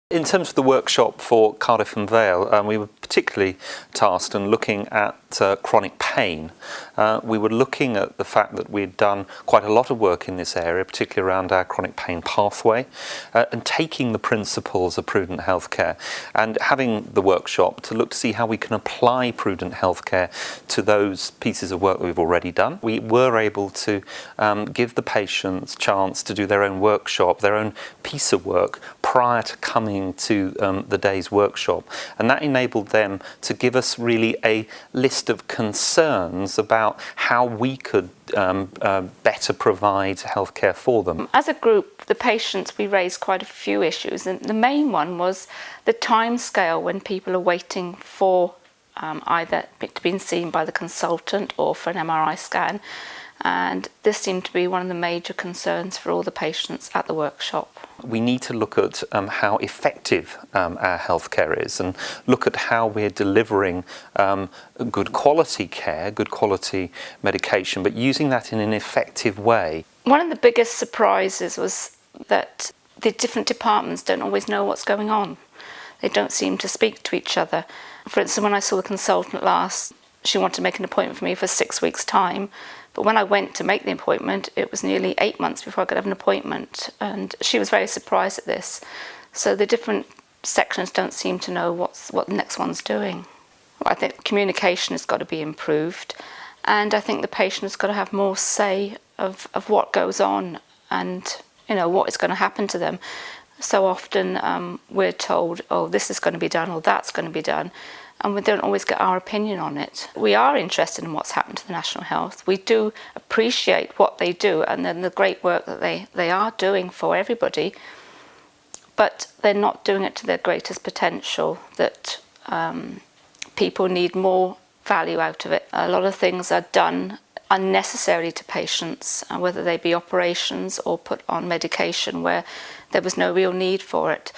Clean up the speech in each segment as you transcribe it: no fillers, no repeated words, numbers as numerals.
In terms of the workshop for Cardiff Vale, we were particularly tasked in looking at chronic pain. We were looking at the fact that we'd done quite a lot of work in this area, particularly around our chronic pain pathway, and taking the principles of Prudent healthcare and having the workshop to look to see how we can apply Prudent healthcare to those pieces of work that we've already done. We were able to give the patients a chance to do their own workshop, their own piece of work prior to coming to the day's workshop, and that enabled them to give us really a list of concerns about how we could better provide healthcare for them. As a group, the patients, we raised quite a few issues, and the main one was the time scale when people are waiting for either to be seen by the consultant or for an MRI scan, and this seemed to be one of the major concerns for all the patients at the workshop. We need to look at how effective our healthcare is and look at how we're delivering good quality care, good quality medication, but using that in an effective way. One of the biggest surprises was that the different departments don't always know what's going on. They don't seem to speak to each other. For instance, when I saw the consultant last, she wanted to make an appointment for me for 6 weeks' time. But when I went to make the appointment, it was nearly 8 months before I could have an appointment. And she was very surprised at this. So the different sections don't seem to know what the next one's doing. I think communication has got to be improved. And I think the patient has got to have more say of what goes on and, you know, what is going to happen to them. So often we're told, oh, this is going to be done or that's going to be done. And we don't always get our opinion on it. We are interested in what's happened to the National Health. We do appreciate what they do and then the great work that they are doing for everybody, but they're not doing it to their greatest potential, that people need more value out of it. A lot of things are done unnecessarily to patients, whether they be operations or put on medication where there was no real need for it.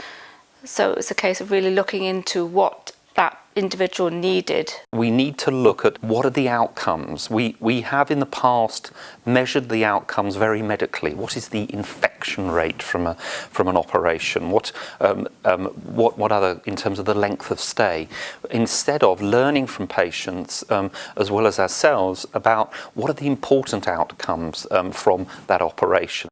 So it's a case of really looking into what that individual needed. We need to look at what are the outcomes. We have in the past measured the outcomes very medically. What is the infection rate from an operation? What other, in terms of the length of stay? Instead of learning from patients as well as ourselves about what are the important outcomes from that operation.